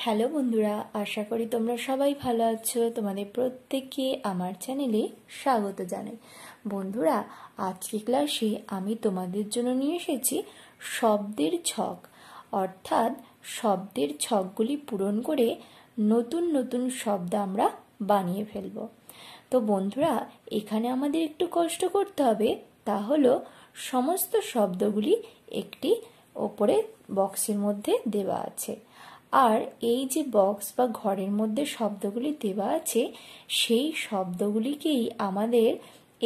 Hello বন্ধুরা, আশা করি তোমরা সবাই ভালো আছো। তোমাদের প্রত্যেককে আমার চ্যানেলে স্বাগত জানাই। বন্ধুরা, আজকে ক্লাসে আমি তোমাদের জন্য নিয়ে এসেছি শব্দের ছক, অর্থাৎ শব্দের ছকগুলি পূরণ করে নতুন নতুন শব্দ আমরা বানিয়ে ফেলব। তো বন্ধুরা, এখানে আমাদের একটু কষ্ট করতে হবে, তা হলো সমস্ত শব্দগুলি একটি ওপরে বক্সের মধ্যে দেওয়া আছে। আর এই যে বক্স বা ঘরের মধ্যে শব্দগুলি দেওয়া আছে, সেই শব্দগুলিকেই আমাদের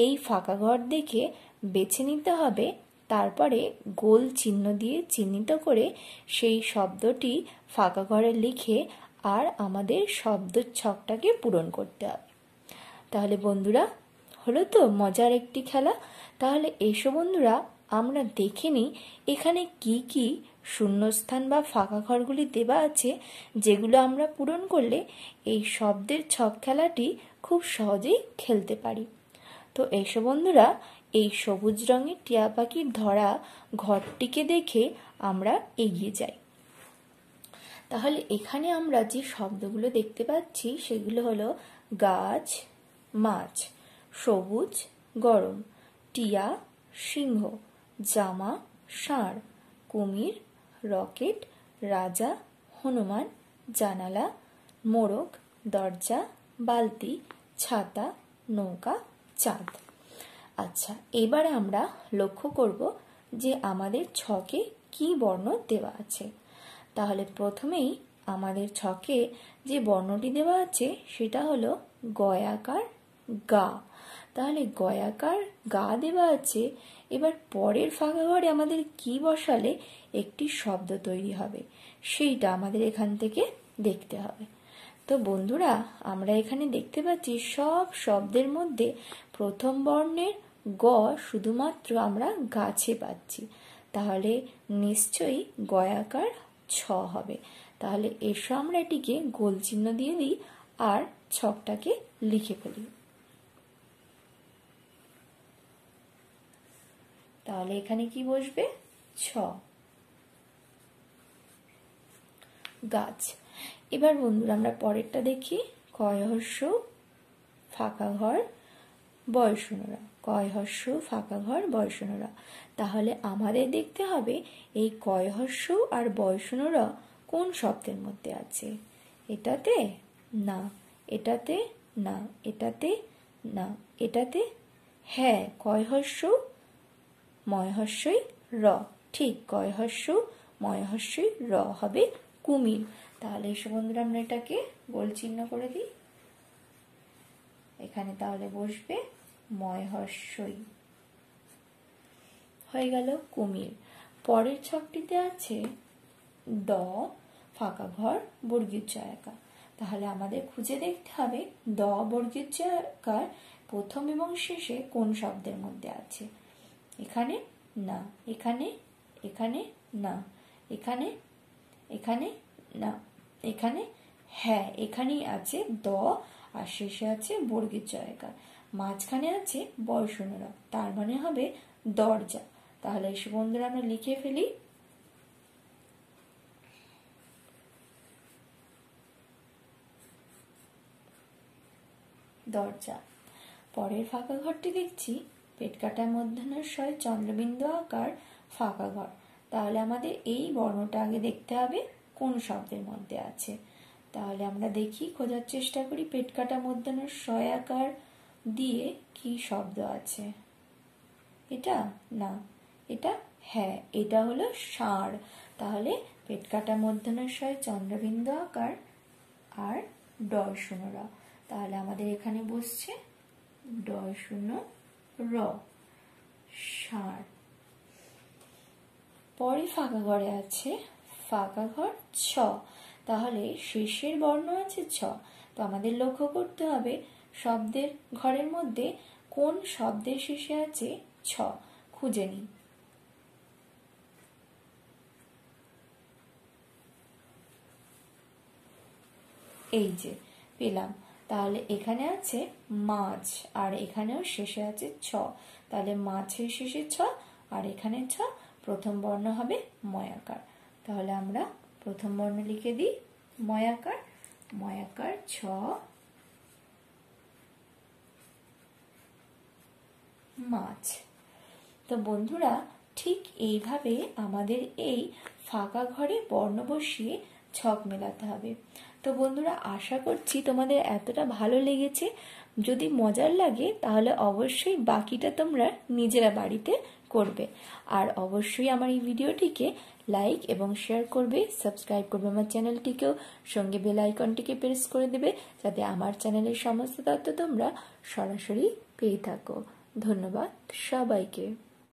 এই ফাঁকা ঘর দেখে বেছে নিতে হবে। তারপরে গোল চিহ্ন দিয়ে চিহ্নিত করে সেই শব্দটি ফাঁকা ঘরে লিখে আর আমাদের শব্দ ছকটাকে পূরণ করতে হবে। তাহলে বন্ধুরা, হলো তো মজার একটি খেলা। তাহলে এসো বন্ধুরা, আমরা দেখে নিই এখানে কি কি শূন্যস্থান বা ফাঁকা ঘরগুলি দেওয়া আছে, যেগুলো আমরা পূরণ করলে এই শব্দের ছক খেলাটি খুব সহজেই খেলতে পারি। তো এসো বন্ধুরা, এই সবুজ রঙের টিয়া পাখির ধরা ঘরটিকে দেখে আমরা এগিয়ে যাই। তাহলে এখানে আমরা যে শব্দগুলো দেখতে পাচ্ছি সেগুলো হলো গাছ, মাছ, সবুজ, গরম, টিয়া, সিংহ, জামা, ষাঁড়, কুমির, রকেট, রাজা, হনুমান, জানালা, মোরগ, দরজা, বালতি, ছাতা, নৌকা, চাঁদ। আচ্ছা, এবারে আমরা লক্ষ্য করব যে আমাদের ছকে কি বর্ণ দেওয়া আছে। তাহলে প্রথমেই আমাদের ছকে যে বর্ণটি দেওয়া আছে সেটা হলো গয়াকার গা। তাহলে গয়াকার গা দেওয়া আছে। এবার পরের ফাঁকা ঘরে আমাদের কি বসালে একটি শব্দ তৈরি হবে সেইটা আমাদের এখান থেকে দেখতে হবে। তো বন্ধুরা, আমরা এখানে দেখতে পাচ্ছি সব শব্দের মধ্যে প্রথম বর্ণের গ শুধুমাত্র আমরা গাছে পাচ্ছি। তাহলে নিশ্চয়ই গয়াকার ছ হবে। তাহলে এসো আমরা এটিকে গোল চিহ্ন দিয়ে দিই আর ছকটাকে লিখে ফেলি। তাহলে এখানে কি বসবে? ছ, গাছ। এবার বন্ধুরা আমরা পরেরটা দেখি। কয় হর্ষ ফাঁকা ঘর বয়সূন্যরা, কয় হর্ষ ফাঁকা ঘর বয়সূন্যরা। তাহলে আমাদের দেখতে হবে এই কয় হর্ষ আর বয়সূন্যরা কোন শব্দের মধ্যে আছে। এটাতে না, এটাতে না, এটাতে না, এটাতে হ্যাঁ। কয় হর্ষ ময় হর্ষই র, ঠিক কয় হর্ষ ময় হর্ষই র হবে কুমির। তাহলে এসব বন্ধুরা আমরা এটাকে গোল চিহ্ন করে দিই। এখানে তাহলে বসবে ময় হর্ষই, হয়ে গেল কুমির। পরের ছকটিতে আছে দ ফাঁকা ঘর বর্গীয় জয়াকার। তাহলে আমাদের খুঁজে দেখতে হবে দ বর্গীয় জয়াকার প্রথম এবং শেষে কোন শব্দের মধ্যে আছে। এখানে না, এখানে, এখানে না, এখানে, এখানে না, এখানে হ্যাঁ। এখানেই আছে দ আর শেষে আছে বর্গীয় জয়াকার, মাঝখানে আছে বয়সূন্যরা, তার মানে হবে দরজা। তাহলে এসে বন্ধুরা আমরা লিখে ফেলি দরজা। পরের ফাঁকা ঘরটি দেখছি পেট কাটা মূর্ধন্যস্বয় চন্দ্রবিন্দু আকার ফাঁকা ঘর। তাহলে আমাদের এই বর্ণটা আগে দেখতে হবে কোন শব্দের মধ্যে আছে। তাহলে আমরা দেখি, খোঁজার চেষ্টা করি পেট কাটা মূর্ধন্যস্বয় আকার দিয়ে কি শব্দ আছে। এটা না, এটা হ্যাঁ, এটা হলো ষাঁড়। তাহলে পেট কাটা মূর্ধন্যস্বয় চন্দ্রবিন্দু আকার আর ডয় শূন্য র। তাহলে আমাদের এখানে বসছে ডয় শূন্য র, ষাঁড়। পরে ফাঁকা ঘরে আছে ফাঁকা ঘর ছ। তাহলে শেষের বর্ণ আছে ছ। তো আমাদের লক্ষ্য করতে হবে শব্দের ঘরের মধ্যে কোন শব্দের শেষে আছে ছ। খুঁজে নিই। এই যে পেলাম। তাহলে এখানে আছে মাছ আর এখানেও শেষে আছে ছ। তাহলে মাছের শেষে ছ আর এখানে ছ, প্রথম বর্ণ হবে ময়াকার। তাহলে আমরা প্রথম বর্ণ লিখে দিই ময়াকার ময়াকার ছ মাছ। তো বন্ধুরা ঠিক এইভাবে আমাদের এই ফাঁকা ঘরে বর্ণ বসিয়ে ছক মেলাতে হবে। তো বন্ধুরা আশা করছি তোমাদের এতটা ভালো লেগেছে। যদি মজার লাগে তাহলে অবশ্যই বাকিটা তোমরা নিজেরা বাড়িতে করবে। আর অবশ্যই আমার এই ভিডিওটিকে লাইক এবং শেয়ার করবে, সাবস্ক্রাইব করবে আমার চ্যানেলটিকেও, সঙ্গে বেল আইকনটিকে প্রেস করে দেবে যাতে আমার চ্যানেলের সমস্ত তথ্য তোমরা সরাসরি পেয়ে থাকো। ধন্যবাদ সবাইকে।